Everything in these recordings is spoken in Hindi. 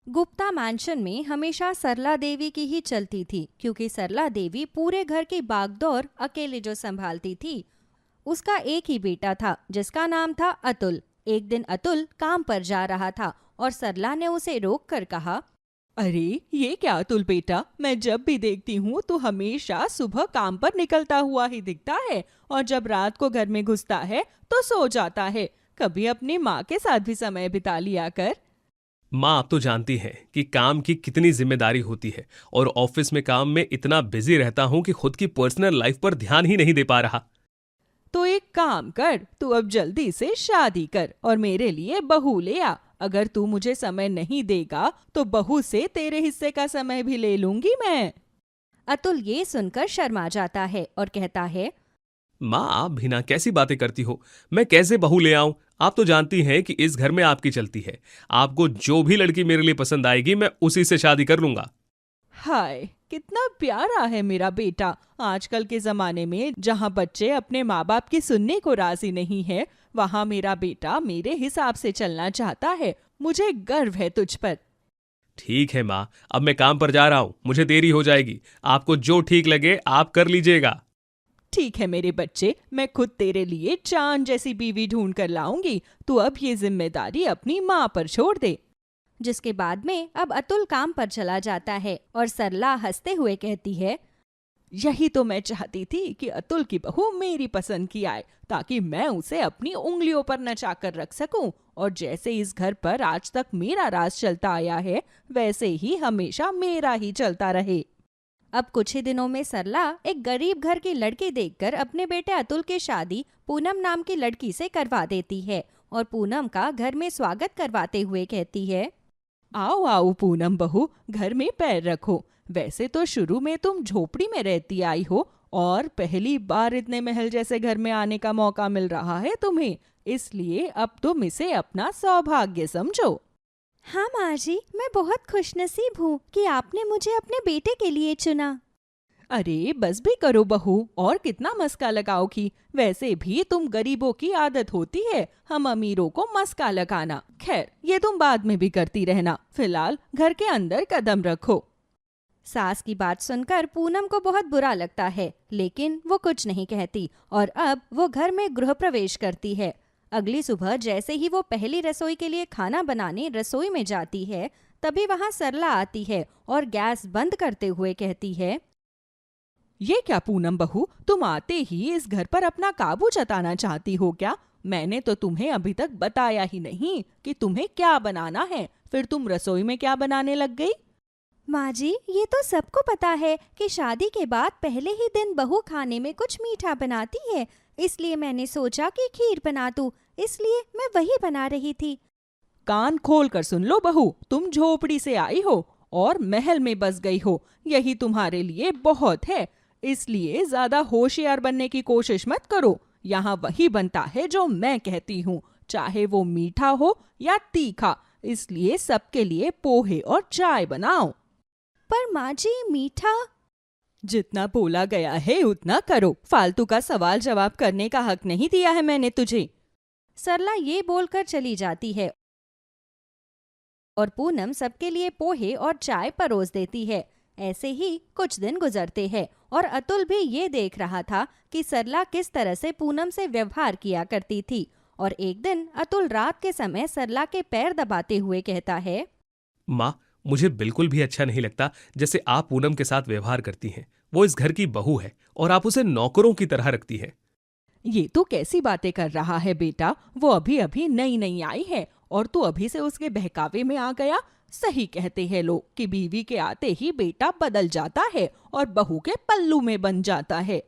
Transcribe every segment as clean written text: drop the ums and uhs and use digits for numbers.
गुप्ता मैंशन में हमेशा सरला देवी की ही चलती थी, क्योंकि सरला देवी पूरे घर की बागडोर अकेले जो संभालती थी। उसका एक ही बेटा था जिसका नाम था अतुल। एक दिन अतुल काम पर जा रहा था और सरला ने उसे रोक कर कहा, अरे ये क्या अतुल बेटा, मैं जब भी देखती हूँ तो हमेशा सुबह काम पर निकलता हुआ ही दिखता है और जब रात को घर में घुसता है तो सो जाता है। कभी अपनी माँ के साथ भी समय बिता लिया कर। माँ, आप तो जानती हैं कि काम की कितनी जिम्मेदारी होती है और ऑफिस में काम में इतना बिजी रहता हूँ कि खुद की पर्सनल लाइफ पर ध्यान ही नहीं दे पा रहा। तो एक काम कर, तू अब जल्दी से शादी कर और मेरे लिए बहू ले आ। अगर तू मुझे समय नहीं देगा तो बहू से तेरे हिस्से का समय भी ले लूंगी मैं। अतुल ये सुनकर शर्मा जाता है और कहता है, माँ, आप भी ना कैसी बातें करती हो। मैं कैसे बहू ले आऊं? आप तो जानती हैं कि इस घर में आपकी चलती है। आपको जो भी लड़की मेरे लिए पसंद आएगी मैं उसी से शादी कर लूंगा। हाय, कितना प्यारा है मेरा बेटा। आजकल के जमाने में जहाँ बच्चे अपने माँ बाप की सुनने को राजी नहीं है, वहाँ मेरा बेटा मेरे हिसाब से चलना चाहता है। मुझे गर्व है तुझ पर। ठीक है माँ, अब मैं काम पर जा रहा हूँ, मुझे देरी हो जाएगी। आपको जो ठीक लगे आप कर लीजिएगा। ठीक है मेरे बच्चे, मैं खुद तेरे लिए चांद जैसी बीवी ढूंढ कर लाऊंगी। तू अब ये जिम्मेदारी अपनी माँ पर छोड़ दे। जिसके बाद में अब अतुल काम पर चला जाता है और सरला हंसते हुए कहती है, यही तो मैं चाहती थी कि अतुल की बहू मेरी पसंद की आए, ताकि मैं उसे अपनी उंगलियों पर नचा कर रख सकूं। और जैसे इस घर पर आज तक मेरा राज चलता आया है, वैसे ही हमेशा मेरा ही चलता रहे। अब कुछ ही दिनों में सरला एक गरीब घर की लड़की देखकर अपने बेटे अतुल की शादी पूनम नाम की लड़की से करवा देती है और पूनम का घर में स्वागत करवाते हुए कहती है, आओ आओ पूनम बहू, घर में पैर रखो। वैसे तो शुरू में तुम झोपड़ी में रहती आई हो और पहली बार इतने महल जैसे घर में आने का मौका मिल रहा है तुम्हें, इसलिए अब तुम इसे अपना सौभाग्य समझो। हाँ माँ जी, मैं बहुत खुशनसीब हूँ कि आपने मुझे अपने बेटे के लिए चुना। अरे बस भी करो बहू, और कितना मस्का लगाओगी। वैसे भी तुम गरीबों की आदत होती है हम अमीरों को मस्का लगाना। खैर, ये तुम बाद में भी करती रहना, फिलहाल घर के अंदर कदम रखो। सास की बात सुनकर पूनम को बहुत बुरा लगता है, लेकिन वो कुछ नहीं कहती और अब वो घर में गृह प्रवेश करती है। अगली सुबह जैसे ही वो पहली रसोई के लिए खाना बनाने रसोई में जाती है, तभी वहाँ सरला आती है और गैस बंद करते हुए कहती है, ये क्या पूनम बहू, तुम आते ही इस घर पर अपना काबू जताना चाहती हो क्या? मैंने तो तुम्हें अभी तक बताया ही नहीं कि तुम्हें क्या बनाना है, फिर तुम रसोई में क्या बनाने लग गई? माँ जी, ये तो सबको पता है कि शादी के बाद पहले ही दिन बहू खाने में कुछ मीठा बनाती है, इसलिए मैंने सोचा कि खीर बना दूं, इसलिए मैं वही बना रही थी। कान खोल कर सुन लो बहू, तुम झोपड़ी से आई हो और महल में बस गई हो, यही तुम्हारे लिए बहुत है। इसलिए ज्यादा होशियार बनने की कोशिश मत करो। यहाँ वही बनता है जो मैं कहती हूँ, चाहे वो मीठा हो या तीखा। इसलिए सबके लिए पोहे और चाय बनाओ। पर माँ जी, मीठा। जितना बोला गया है उतना करो, फालतू का सवाल जवाब करने का हक नहीं दिया है मैंने तुझे। सरला ये बोलकर चली जाती है और पूनम सबके लिए पोहे और चाय परोस देती है। ऐसे ही कुछ दिन गुजरते हैं और अतुल भी ये देख रहा था कि सरला किस तरह से पूनम से व्यवहार किया करती थी। और एक दिन अतुल रात के समय सरला के पैर दबाते हुए कहता है, माँ, मुझे बिल्कुल भी अच्छा नहीं लगता जैसे आप पूनम के साथ व्यवहार करती हैं। वो इस घर की बहू है और आप उसे नौकरों की तरह रखती हैं। ये तो कैसी बातें कर रहा है बेटा, वो अभी अभी नई नई आई है और तू अभी से उसके बहकावे में आ गया। सही कहते हैं लोग कि बीवी के आते ही बेटा बदल जाता है और बहू के पल्लू में बन जाता है।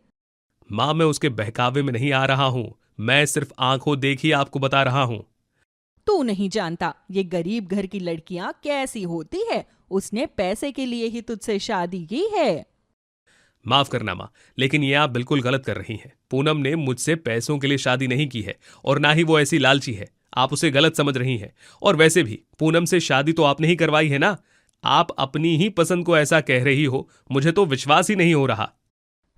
माँ, मैं उसके बहकावे में नहीं आ रहा हूँ, मैं सिर्फ आंखों देखी आपको बता रहा हूँ। तू नहीं जानता ये गरीब घर की लड़कियां कैसी होती है। उसने पैसे के लिए ही तुझसे शादी की है। माफ करना माँ, लेकिन ये आप बिल्कुल गलत कर रही हैं। पूनम ने मुझसे पैसों के लिए शादी नहीं की है और ना ही वो ऐसी लालची है। आप उसे गलत समझ रही हैं। और वैसे भी पूनम से शादी तो आपने ही करवाई है ना। आप अपनी ही पसंद को ऐसा कह रही हो, मुझे तो विश्वास ही नहीं हो रहा।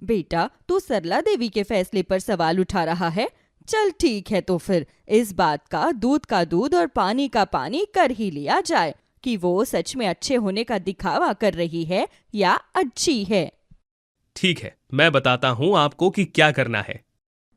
बेटा, तू सरला देवी के फैसले पर सवाल उठा रहा है। चल ठीक है, तो फिर इस बात का दूध और पानी का पानी कर ही लिया जाए। कि वो सच में अच्छे होने का दिखावा कर रही है या अच्छी है। ठीक है, मैं बताता हूँ आपको कि क्या करना है।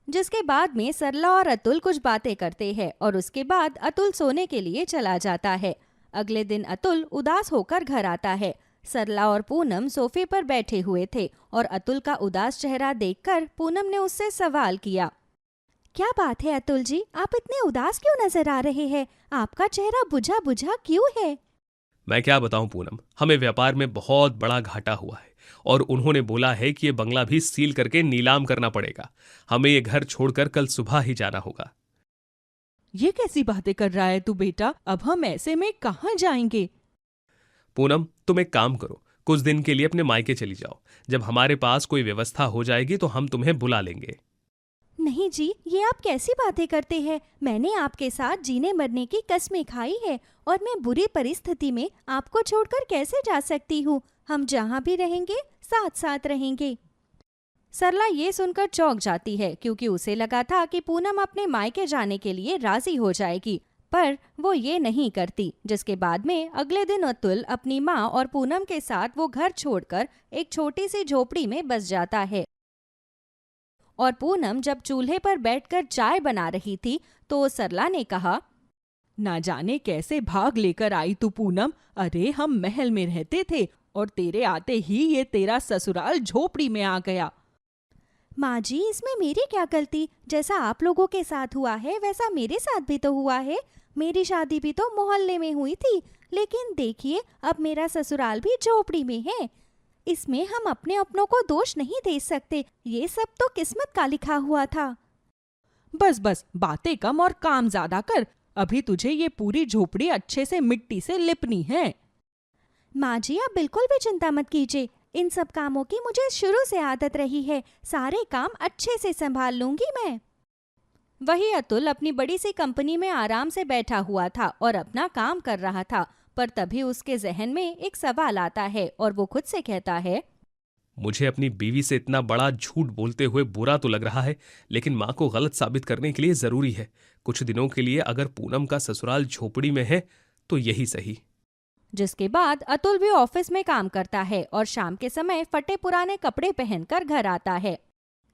जिसके बाद में सरला और अतुल कुछ बातें करते हैं और उसके बाद अतुल सोने के लिए चला जाता है। अगले दिन अतुल उदास होकर घर आता है। सरला और पूनम सोफे पर बैठे हुए थे और अतुल का उदास चेहरा देखकर पूनम ने उससे सवाल किया, क्या बात है अतुल जी, आप इतने उदास क्यों नजर आ रहे हैं? आपका चेहरा बुझा बुझा क्यों है? मैं क्या बताऊं पूनम, हमें व्यापार में बहुत बड़ा घाटा हुआ है और उन्होंने बोला है कि ये बंगला भी सील करके नीलाम करना पड़ेगा। हमें ये घर छोड़कर कल सुबह ही जाना होगा। ये कैसी बातें कर रहा है तू बेटा? अब हम ऐसे में कहाँ जाएंगे? पूनम, तुम एक काम करो, कुछ दिन के लिए अपने मायके चली जाओ। जब हमारे पास कोई व्यवस्था हो जाएगी तो हम तुम्हें बुला लेंगे। नहीं जी, ये आप कैसी बातें करते हैं? मैंने आपके साथ जीने मरने की कसमें खाई है और मैं बुरी परिस्थिति में आपको छोड़कर कैसे जा सकती हूँ? हम जहाँ भी रहेंगे साथ साथ रहेंगे। सरला ये सुनकर चौंक जाती है क्योंकि उसे लगा था कि पूनम अपने मायके जाने के लिए राजी हो जाएगी, पर वो ये नहीं करती। जिसके बाद में अगले दिन अतुल अपनी माँ और पूनम के साथ वो घर छोड़कर एक छोटी सी झोपड़ी में बस जाता है। और पूनम जब चूल्हे पर बैठकर चाय बना रही थी तो सरला ने कहा, ना जाने कैसे भाग लेकर आई तू पूनम। अरे हम महल में रहते थे और तेरे आते ही ये तेरा ससुराल झोपड़ी में आ गया। माँ जी, इसमें मेरी क्या गलती? जैसा आप लोगों के साथ हुआ है वैसा मेरे साथ भी तो हुआ है। मेरी शादी भी तो मोहल्ले में हुई थी, लेकिन देखिए अब मेरा ससुराल भी झोपड़ी में है। इसमें हम अपने अपनों को दोष नहीं दे सकते। ये सब तो किस्मत का लिखा हुआ था। बस बस बातें कम और काम ज्यादा कर। अभी तुझे ये पूरी झोपड़ी अच्छे से मिट्टी से लिपनी है। माँ जी, आप बिल्कुल भी चिंता मत कीजिए। इन सब कामों की मुझे शुरू से आदत रही है। सारे काम अच्छे से संभाल लूंगी मैं। वही अतुल अपनी बड़ी सी कंपनी में आराम से बैठा हुआ था और अपना काम कर रहा था, पर तभी उसके जहन में एक सवाल आता है और वो खुद से कहता है, मुझे अपनी बीवी से इतना बड़ा झूठ बोलते हुए बुरा तो लग रहा है, लेकिन माँ को गलत साबित करने के लिए जरूरी है। कुछ दिनों के लिए अगर पूनम का ससुराल झोपड़ी में है तो यही सही। जिसके बाद अतुल भी ऑफिस में काम करता है और शाम के समय फटे पुराने कपड़े पहनकर घर आता है।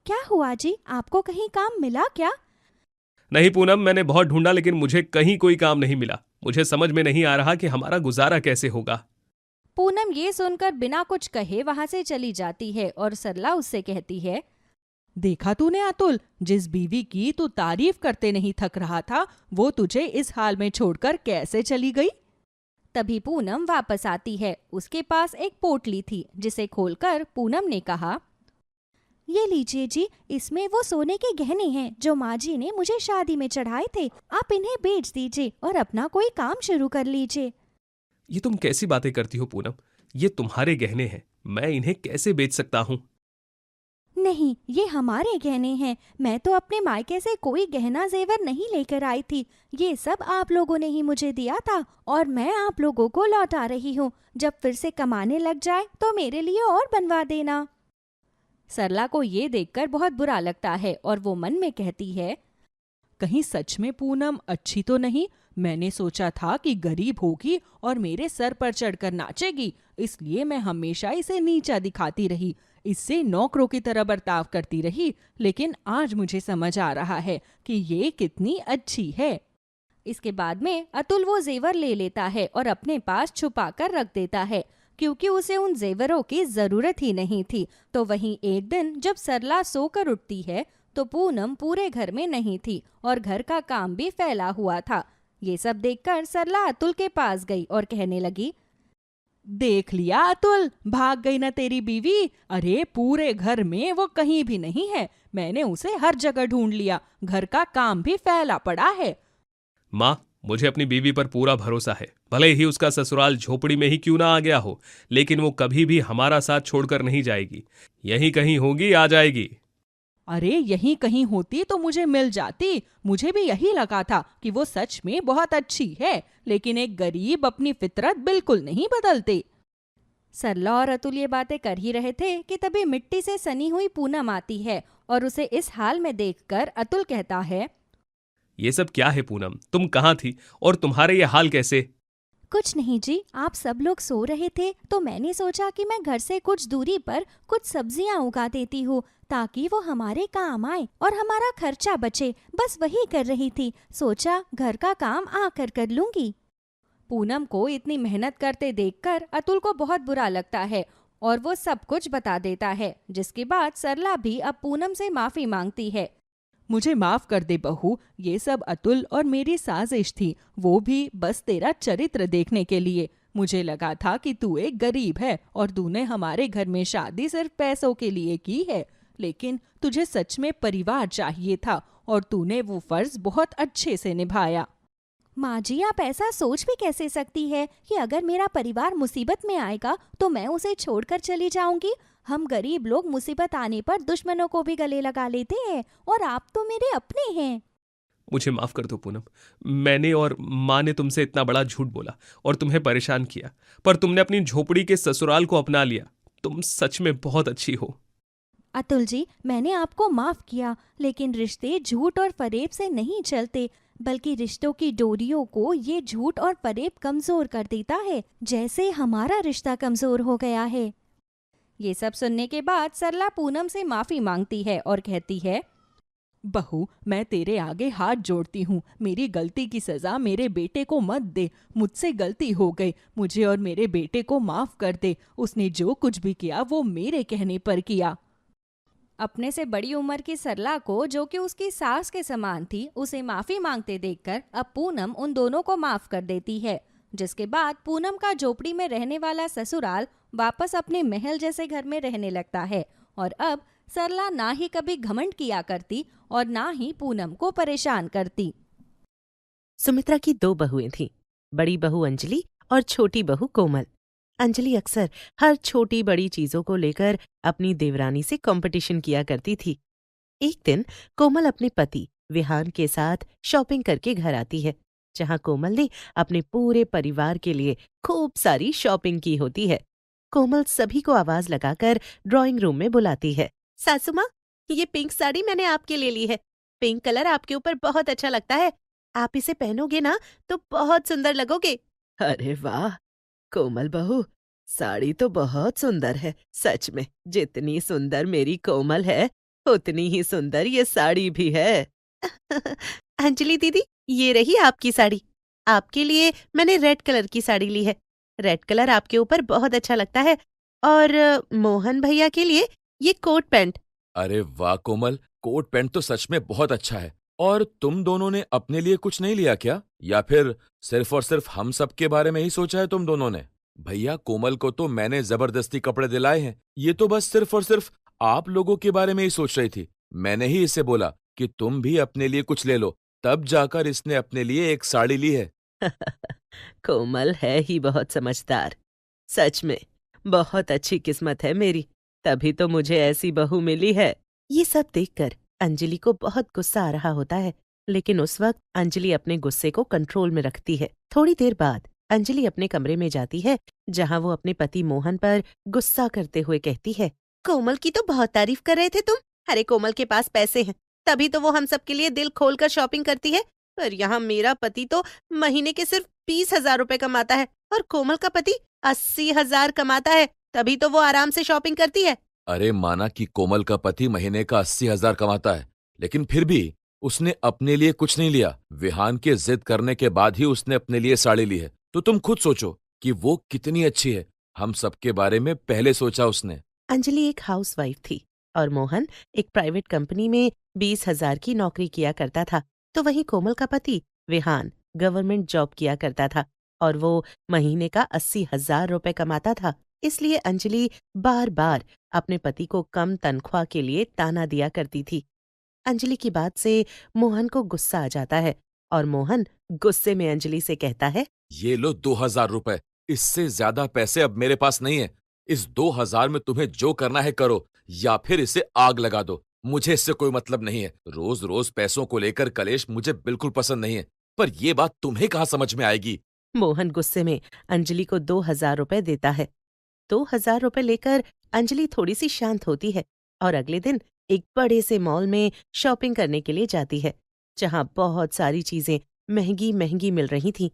क्या हुआ जी, आपको कहीं काम मिला क्या? नहीं पूनम, मैंने बहुत ढूंढा लेकिन मुझे कहीं कोई काम नहीं मिला। मुझे समझ में नहीं आ रहा कि हमारा गुजारा कैसे होगा। पूनम ये सुनकर बिना कुछ कहे वहां से चली जाती है और सरला उससे कहती है, देखा तूने अतुल, जिस बीवी की तू तारीफ करते नहीं थक रहा था वो तुझे इस हाल में छोड़कर कैसे चली गई? तभी पूनम वापस आती है। उसके पास एक पोटली थी जिसे खोलकर पूनम ने कहा, ये लीजिए जी, इसमें वो सोने के गहने हैं जो माँ जी ने मुझे शादी में चढ़ाए थे। आप इन्हें बेच दीजिए और अपना कोई काम शुरू कर लीजिए। ये तुम कैसी बातें करती हो पूनम? ये तुम्हारे गहने हैं, मैं इन्हें कैसे बेच सकता हूँ? नहीं, ये हमारे गहने हैं। मैं तो अपने मायके से कोई गहना जेवर नहीं लेकर आई थी। ये सब आप लोगों ने ही मुझे दिया था और मैं आप लोगों को लौटा रही हूँ। जब फिर से कमाने लग जाए तो मेरे लिए और बनवा देना। सरला को ये देखकर बहुत बुरा लगता है और वो मन में कहती है, कहीं सच में पूनम अच्छी तो नहीं? मैंने सोचा था कि गरीब होगी और मेरे सर पर चढ़कर नाचेगी, इसलिए मैं हमेशा इसे नीचा दिखाती रही, इससे नौकरों की तरह बर्ताव करती रही। लेकिन आज मुझे समझ आ रहा है कि ये कितनी अच्छी है। इसके बाद में अतुल वो जेवर ले लेता है और अपने पास छुपा कर रख देता है, क्योंकि उसे उन जेवरों की जरूरत ही नहीं थी। तो वहीं एक दिन जब सरला सोकर उठती है तो पूनम पूरे घर में नहीं थी और घर का काम भी फैला हुआ था। ये सब देखकर सरला अतुल के पास गई और कहने लगी, देख लिया अतुल, भाग गई ना तेरी बीवी? अरे पूरे घर में वो कहीं भी नहीं है। मैंने उसे हर जगह ढूंढ लिया, घर का काम भी फैला पड़ा है। माँ, मुझे अपनी बीवी पर पूरा भरोसा है। भले ही उसका ससुराल झोपड़ी में ही क्यों ना आ गया हो, लेकिन वो कभी भी हमारा साथ छोड़कर नहीं जाएगी। यहीं कहीं होगी, आ जाएगी। अरे यहीं कहीं होती तो मुझे मिल जाती। मुझे भी यही लगा था कि वो सच में बहुत अच्छी है, लेकिन एक गरीब अपनी फितरत बिल्कुल नहीं बदलते। सरला और अतुल ये बातें कर ही रहे थे कि तभी मिट्टी से सनी हुई पूनम आती है और उसे इस हाल में देखकर अतुल कहता है, ये सब क्या है पूनम? तुम कहाँ थी और तुम्हारे ये हाल कैसे? कुछ नहीं जी, आप सब लोग सो रहे थे तो मैंने सोचा कि मैं घर से कुछ दूरी पर कुछ सब्जियां उगा देती हूँ ताकि वो हमारे काम आए और हमारा खर्चा बचे। बस वही कर रही थी, सोचा घर का काम आकर कर लूंगी। पूनम को इतनी मेहनत करते देखकर अतुल को बहुत बुरा लगता है और वो सब कुछ बता देता है, जिसके बाद सरला भी अब पूनम से माफी मांगती है। मुझे माफ कर दे बहू, ये सब अतुल और मेरी साजिश थी, वो भी बस तेरा चरित्र देखने के लिए। मुझे लगा था कि तू एक गरीब है और तूने हमारे घर में शादी सिर्फ पैसों के लिए की है, लेकिन तुझे सच में परिवार चाहिए था और तूने वो फर्ज बहुत अच्छे से निभाया। माँ जी, आप ऐसा सोच भी कैसे सकती है कि अगर मेरा परिवार मुसीबत में आएगा तो मैं उसे छोड़कर चली जाऊंगी। हम गरीब लोग मुसीबत आने पर दुश्मनों को भी गले लगा लेते हैं और आप तो मेरे अपने हैं। मुझे माफ कर दो पूनम, मैंने और माँ ने तुमसे इतना बड़ा झूठ बोला और तुम्हें परेशान किया, पर तुमने अपनी झोपड़ी के ससुराल को अपना लिया। तुम सच में बहुत अच्छी हो। अतुल जी, मैंने आपको माफ किया, लेकिन रिश्ते झूठ और फरेब से नहीं चलते, बल्कि रिश्तों की डोरियों को ये झूठ और फरेब कमजोर कर देता है, जैसे हमारा रिश्ता कमजोर हो गया है। ये सब सुनने के बाद सरला पूनम से माफी मांगती है और कहती है, बहू, मैं तेरे आगे हाथ जोड़ती हूँ, मेरी गलती की सजा मेरे बेटे को मत दे। मुझसे गलती हो गई, मुझे और मेरे बेटे को माफ कर दे। उसने जो कुछ भी किया वो मेरे कहने पर किया। अपने से बड़ी उम्र की सरला को, जो कि उसकी सास के समान थी, उसे माफी मांगते देखकर अब पूनम उन दोनों को माफ कर देती है, जिसके बाद पूनम का झोपड़ी में रहने वाला ससुराल वापस अपने महल जैसे घर में रहने लगता है और अब सरला ना ही कभी घमंड किया करती और ना ही पूनम को परेशान करती। सुमित्रा की 2 बहुएं थीं, बड़ी बहू अंजलि और छोटी बहू कोमल। अंजलि अक्सर हर छोटी बड़ी चीजों को लेकर अपनी देवरानी से कंपटीशन किया करती थी। एक दिन कोमल अपने पति विहान के साथ शॉपिंग करके घर आती है, जहां कोमल ने अपने पूरे परिवार के लिए खूब सारी शॉपिंग की होती है। कोमल सभी को आवाज लगाकर ड्राइंग रूम में बुलाती है। सासू माँ, ये पिंक साड़ी मैंने आपके लिए ली है। पिंक कलर आपके ऊपर बहुत अच्छा लगता है। आप इसे पहनोगे ना तो बहुत सुंदर लगोगे। अरे वाह कोमल बहू, साड़ी तो बहुत सुंदर है। सच में जितनी सुंदर मेरी कोमल है उतनी ही सुंदर ये साड़ी भी है। अंजलि दीदी, ये रही आपकी साड़ी। आपके लिए मैंने रेड कलर की साड़ी ली है। रेड कलर आपके ऊपर बहुत अच्छा लगता है। और मोहन भैया के लिए ये कोट पैंट। अरे वाह कोमल, कोट पैंट तो सच में बहुत अच्छा है। और तुम दोनों ने अपने लिए कुछ नहीं लिया क्या? या फिर सिर्फ और सिर्फ हम सब के बारे में ही सोचा है तुम दोनों ने? भैया, कोमल को तो मैंने जबरदस्ती कपड़े दिलाए हैं। ये तो बस सिर्फ और सिर्फ आप लोगों के बारे में ही सोच रही थी। मैंने ही इसे बोला कि तुम भी अपने लिए कुछ ले लो, तब जाकर इसने अपने लिए एक साड़ी ली है। कोमल है ही बहुत समझदार। सच में बहुत अच्छी किस्मत है मेरी, तभी तो मुझे ऐसी बहू मिली है। ये सब देखकर अंजलि को बहुत गुस्सा आ रहा होता है, लेकिन उस वक्त अंजलि अपने गुस्से को कंट्रोल में रखती है। थोड़ी देर बाद अंजलि अपने कमरे में जाती है, जहां वो अपने पति मोहन पर गुस्सा करते हुए कहती है, कोमल की तो बहुत तारीफ कर रहे थे तुम। अरे कोमल के पास पैसे हैं, तभी तो वो हम सब के लिए दिल खोलकर शॉपिंग करती है। पर यहाँ मेरा पति तो महीने के सिर्फ 20,000 रुपए कमाता है और कोमल का पति 80,000 कमाता है, तभी तो वो आराम से शॉपिंग करती है। अरे माना कि कोमल का पति महीने का 80,000 कमाता है, लेकिन फिर भी उसने अपने लिए कुछ नहीं लिया। विहान के जिद करने के बाद ही उसने अपने लिए साड़ी ली है। तो तुम खुद सोचो कि वो कितनी अच्छी है। हम सबके बारे में पहले सोचा उसने। अंजलि एक हाउसवाइफ थी और मोहन एक प्राइवेट कंपनी में 20,000 की नौकरी किया करता था। तो वहीं कोमल का पति विहान गवर्नमेंट जॉब किया करता था और वो महीने का 80,000 रुपए कमाता था। इसलिए अंजलि बार बार अपने पति को कम तनख्वाह के लिए ताना दिया करती थी। अंजलि की बात से मोहन को गुस्सा आ जाता है और मोहन गुस्से में अंजलि से कहता है, ये लो 2,000 रुपए, इससे ज्यादा पैसे अब मेरे पास नहीं है। इस 2,000 में तुम्हें जो करना है करो, या फिर इसे आग लगा दो। मुझे इससे कोई मतलब नहीं है। रोज रोज पैसों को लेकर कलेश मुझे बिल्कुल पसंद नहीं है। पर ये बात तुम्हें कहाँ समझ में आएगी? मोहन गुस्से में अंजलि को 2,000 रुपए देता है। 2,000 रुपए लेकर अंजलि थोड़ी सी शांत होती है और अगले दिन एक बड़े से मॉल में शॉपिंग करने के लिए जाती है, जहां बहुत सारी चीजें महंगी महंगी मिल रही थीं।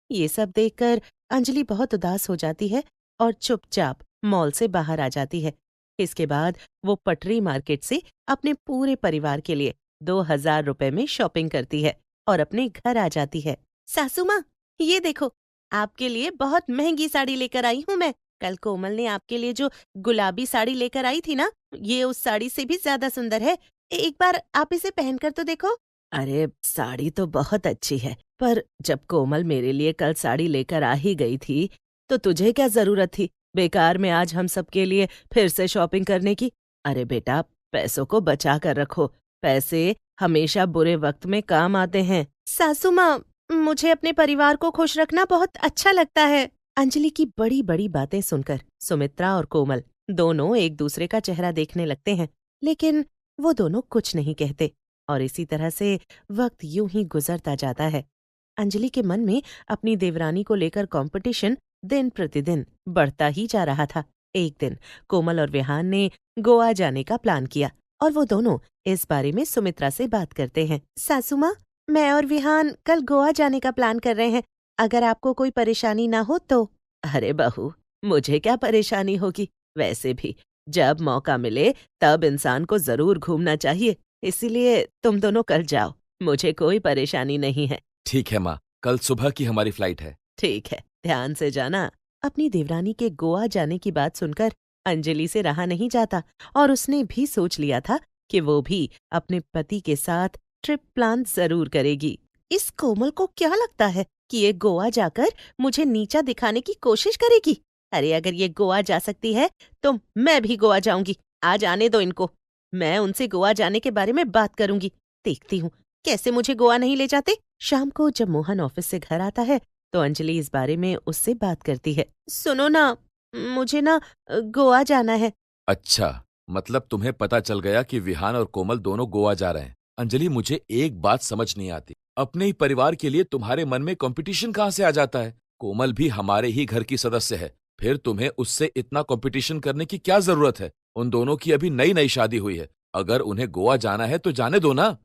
ये सब देखकर अंजलि बहुत उदास हो जाती है और चुपचाप मॉल से बाहर आ जाती है। इसके बाद वो पटरी मार्केट से अपने पूरे परिवार के लिए 2000 रुपए में शॉपिंग करती है और अपने घर आ जाती है। सासू माँ, ये देखो, आपके लिए बहुत महंगी साड़ी लेकर आई हूँ मैं। कल कोमल ने आपके लिए जो गुलाबी साड़ी लेकर आई थी ना, ये उस साड़ी से भी ज्यादा सुंदर है। एक बार आप इसे पहनकर तो देखो। अरे, साड़ी तो बहुत अच्छी है, पर जब कोमल मेरे लिए कल साड़ी लेकर आ ही गई थी, तो तुझे क्या जरूरत थी बेकार में आज हम सबके लिए फिर से शॉपिंग करने की? अरे बेटा, पैसों को बचा कर रखो, पैसे हमेशा बुरे वक्त में काम आते हैं। सासू माँ, मुझे अपने परिवार को खुश रखना बहुत अच्छा लगता है। अंजलि की बड़ी बड़ी बातें सुनकर सुमित्रा और कोमल दोनों एक दूसरे का चेहरा देखने लगते हैं, लेकिन वो दोनों कुछ नहीं कहते और इसी तरह से वक्त यूं ही गुजरता जाता है। अंजलि के मन में अपनी देवरानी को लेकर कंपटीशन दिन प्रतिदिन बढ़ता ही जा रहा था। एक दिन कोमल और विहान ने गोवा जाने का प्लान किया और वो दोनों इस बारे में सुमित्रा से बात करते हैं। सासू माँ, मैं और विहान कल गोवा जाने का प्लान कर रहे हैं, अगर आपको कोई परेशानी ना हो तो। अरे बहू, मुझे क्या परेशानी होगी? वैसे भी जब मौका मिले तब इंसान को जरूर घूमना चाहिए, इसीलिए तुम दोनों कल जाओ, मुझे कोई परेशानी नहीं है। ठीक है माँ, कल सुबह की हमारी फ्लाइट है। ठीक है, ध्यान से जाना। अपनी देवरानी के गोवा जाने की बात सुनकर अंजलि से रहा नहीं जाता और उसने भी सोच लिया था कि वो भी अपने पति के साथ ट्रिप प्लान जरूर करेगी। इस कोमल को क्या लगता है कि ये गोवा जाकर मुझे नीचा दिखाने की कोशिश करेगी? अरे, अगर ये गोवा जा सकती है तो मैं भी गोवा जाऊंगी। आज आने दो इनको, मैं उनसे गोवा जाने के बारे में बात करूंगी। देखती हूँ कैसे मुझे गोवा नहीं ले जाते। शाम को जब मोहन ऑफिस से घर आता है तो अंजलि इस बारे में उससे बात करती है। सुनो ना, मुझे ना गोवा जाना है। अच्छा, मतलब तुम्हें पता चल गया कि विहान और कोमल दोनों गोवा जा रहे हैं। अंजलि, मुझे एक बात समझ नहीं आती, अपने ही परिवार के लिए तुम्हारे मन में कंपटीशन कहाँ से आ जाता है? कोमल भी हमारे ही घर की सदस्य है, फिर तुम्हें उससे इतना कंपटीशन करने की क्या जरूरत है? उन दोनों की अभी नई नई शादी हुई है, अगर उन्हें गोवा जाना है तो जाने दो ना।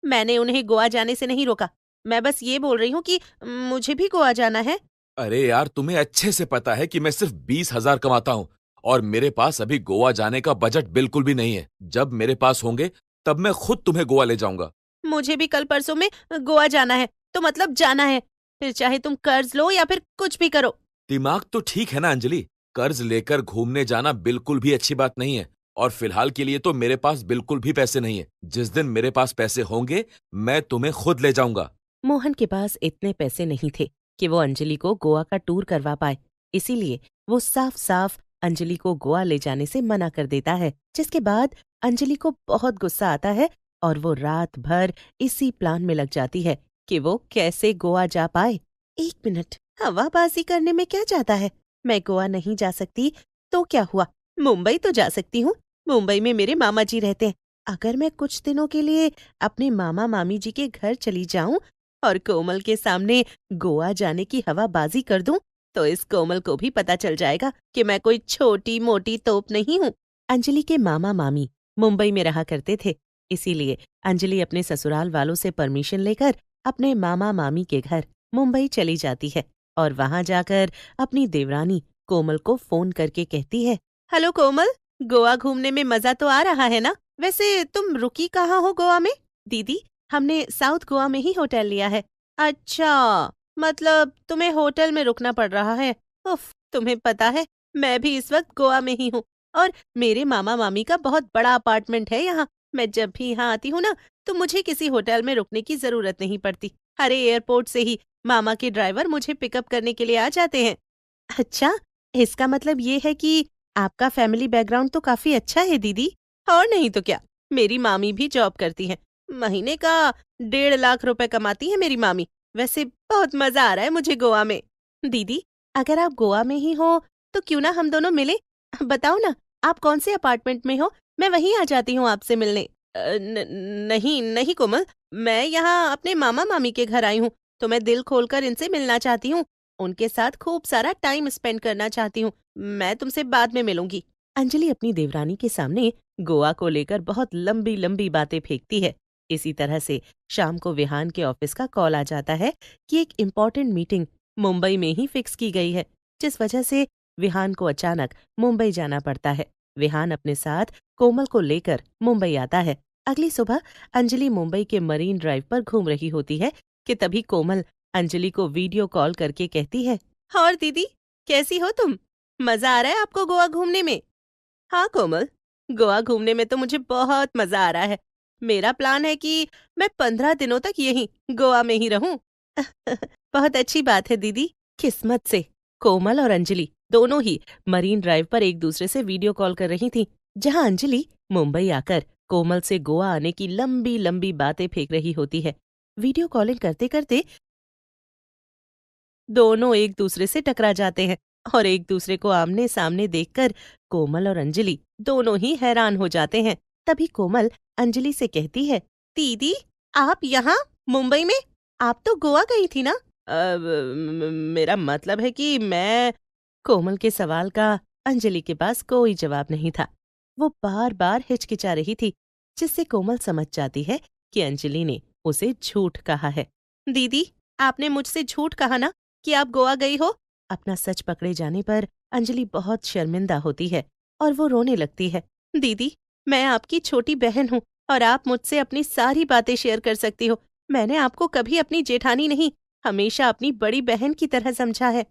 मैंने उन्हें गोवा जाने से नहीं रोका, मैं बस ये बोल रही हूँ कि मुझे भी गोवा जाना है। अरे यार, तुम्हें अच्छे से पता है कि मैं सिर्फ 20,000 कमाता हूँ और मेरे पास अभी गोवा जाने का बजट बिल्कुल भी नहीं है। जब मेरे पास होंगे तब मैं खुद तुम्हें गोवा ले जाऊंगा। मुझे भी कल परसों में गोवा जाना है, तो मतलब जाना है, फिर चाहे तुम कर्ज लो या फिर कुछ भी करो। दिमाग तो ठीक है ना अंजलि, कर्ज लेकर घूमने जाना बिल्कुल भी अच्छी बात नहीं है और फिलहाल के लिए तो मेरे पास बिल्कुल भी पैसे नहीं है। जिस दिन मेरे पास पैसे होंगे मैं तुम्हें खुद ले जाऊंगा। मोहन के पास इतने पैसे नहीं थे कि वो अंजलि को गोवा का टूर करवा पाए, इसीलिए वो साफ साफ अंजलि को गोवा ले जाने से मना कर देता है, जिसके बाद अंजलि को बहुत गुस्सा आता है और वो रात भर इसी प्लान में लग जाती है कि वो कैसे गोवा जा पाए। एक मिनट, हवाबाजी करने में क्या जाता है? मैं गोवा नहीं जा सकती तो क्या हुआ, मुंबई तो जा सकती हूँ। मुंबई में मेरे मामा जी रहते हैं, अगर मैं कुछ दिनों के लिए अपने मामा मामी जी के घर चली जाऊं और कोमल के सामने गोवा जाने की हवाबाजी कर दूं, तो इस कोमल को भी पता चल जाएगा कि मैं कोई छोटी मोटी तोप नहीं हूँ। अंजलि के मामा मामी मुंबई में रहा करते थे, इसीलिए अंजलि अपने ससुराल वालों से परमिशन लेकर अपने मामा मामी के घर मुंबई चली जाती है और वहां जाकर अपनी देवरानी कोमल को फोन करके कहती है, हेलो कोमल, गोवा घूमने में मजा तो आ रहा है ना? वैसे तुम रुकी कहाँ हो गोवा में? दीदी, हमने साउथ गोवा में ही होटल लिया है। अच्छा, मतलब तुम्हें होटल में रुकना पड़ रहा है। उफ, तुम्हें पता है मैं भी इस वक्त गोवा में ही हूँ और मेरे मामा मामी का बहुत बड़ा अपार्टमेंट है यहाँ। मैं जब भी यहाँ आती हूँ ना, तो मुझे किसी होटल में रुकने की जरूरत नहीं पड़ती। अरे, एयरपोर्ट से ही मामा के ड्राइवर मुझे पिकअप करने के लिए आ जाते हैं। अच्छा, इसका मतलब ये है कि आपका फैमिली बैकग्राउंड तो काफी अच्छा है दीदी। और नहीं तो क्या, मेरी मामी भी जॉब करती हैं, महीने का 1.5 लाख रुपए कमाती है मेरी मामी। वैसे बहुत मजा आ रहा है मुझे गोवा में। दीदी, अगर आप गोवा में ही हो तो क्यों ना हम दोनों मिले? बताओ ना, आप कौन से अपार्टमेंट में हो, मैं वहीं आ जाती हूँ आपसे मिलने। नहीं नहीं कोमल, मैं यहाँ अपने मामा मामी के घर आई हूँ, तो मैं दिल खोलकर इनसे मिलना चाहती हूँ, उनके साथ खूब सारा टाइम स्पेंड करना चाहती हूँ। मैं तुमसे बाद में मिलूंगी। अंजलि अपनी देवरानी के सामने गोवा को लेकर बहुत लंबी लंबी बातें फेंकती है। इसी तरह से शाम को विहान के ऑफिस का कॉल आ जाता है कि एक इम्पोर्टेंट मीटिंग मुंबई में ही फिक्स की गई है, जिस वजह से विहान को अचानक मुंबई जाना पड़ता है। विहान अपने साथ कोमल को लेकर मुंबई आता है। अगली सुबह अंजलि मुंबई के मरीन ड्राइव पर घूम रही होती है कि तभी कोमल अंजलि को वीडियो कॉल करके कहती है, और दीदी कैसी हो तुम? मजा आ रहा है आपको गोवा घूमने में? हाँ कोमल, गोवा घूमने में तो मुझे बहुत मजा आ रहा है। मेरा प्लान है कि मैं 15 दिनों तक यहीं गोवा में ही रहूं। बहुत अच्छी बात है दीदी। किस्मत से कोमल और अंजलि दोनों ही मरीन ड्राइव पर एक दूसरे से वीडियो कॉल कर रही थीं, जहां अंजलि मुंबई आकर कोमल से गोवा आने की लंबी लंबी बातें फेंक रही होती है। वीडियो कॉलिंग करते करते दोनों एक दूसरे से टकरा जाते हैं और एक दूसरे को आमने सामने देखकर कोमल और अंजलि दोनों ही हैरान हो जाते हैं। तभी कोमल अंजलि से कहती है, दीदी आप यहाँ मुंबई में? आप तो गोवा गई थी ना? मेरा मतलब है कि मैं। कोमल के सवाल का अंजलि के पास कोई जवाब नहीं था। वो बार बार हिचकिचा रही थी, जिससे कोमल समझ जाती है कि अंजलि ने उसे झूठ कहा है। दीदी आपने मुझसे झूठ कहा ना कि आप गोवा गई हो? अपना सच पकड़े जाने पर अंजलि बहुत शर्मिंदा होती है और वो रोने लगती है। दीदी मैं आपकी छोटी बहन हूँ और आप मुझसे अपनी सारी बातें शेयर कर सकती हो। मैंने आपको कभी अपनी जेठानी नहीं, हमेशा अपनी बड़ी बहन की तरह समझा है।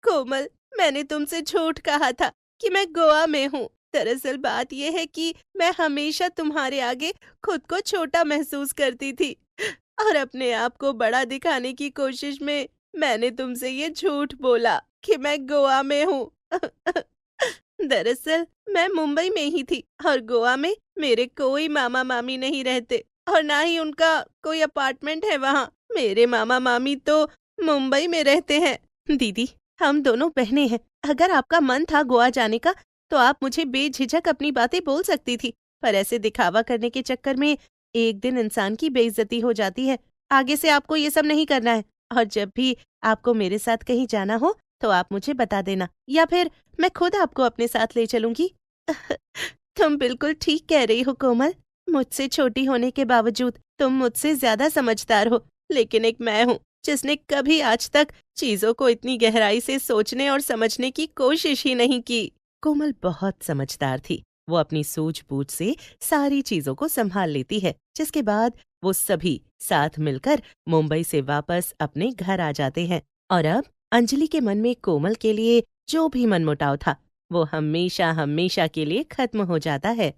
कोमल मैंने तुमसे झूठ कहा था कि मैं गोवा में हूँ। दरअसल बात यह है कि मैं हमेशा तुम्हारे आगे खुद को छोटा महसूस करती थी और अपने आप को बड़ा दिखाने की कोशिश में मैंने तुमसे ये झूठ बोला कि मैं गोवा में हूँ। दरअसल मैं मुंबई में ही थी और गोवा में मेरे कोई मामा मामी नहीं रहते और ना ही उनका कोई अपार्टमेंट है वहाँ। मेरे मामा मामी तो मुंबई में रहते हैं। दीदी हम दोनों बहनें हैं। अगर आपका मन था गोवा जाने का तो आप मुझे बेझिझक अपनी बातें बोल सकती थी, पर ऐसे दिखावा करने के चक्कर में एक दिन इंसान की बेइज्जती हो जाती है। आगे से आपको ये सब नहीं करना है और जब भी आपको मेरे साथ कहीं जाना हो तो आप मुझे बता देना या फिर मैं खुद आपको अपने साथ ले चलूंगी। तुम बिल्कुल ठीक कह रही हो कोमल। मुझसे छोटी होने के बावजूद तुम मुझसे ज्यादा समझदार हो, लेकिन एक मैं हूँ जिसने कभी आज तक चीजों को इतनी गहराई से सोचने और समझने की कोशिश ही नहीं की। कोमल बहुत समझदार थी। वो अपनी सूझबूझ से सारी चीजों को संभाल लेती है, जिसके बाद वो सभी साथ मिलकर मुंबई से वापस अपने घर आ जाते हैं। और अब अंजलि के मन में कोमल के लिए जो भी मनमुटाव था वो हमेशा हमेशा के लिए खत्म हो जाता है।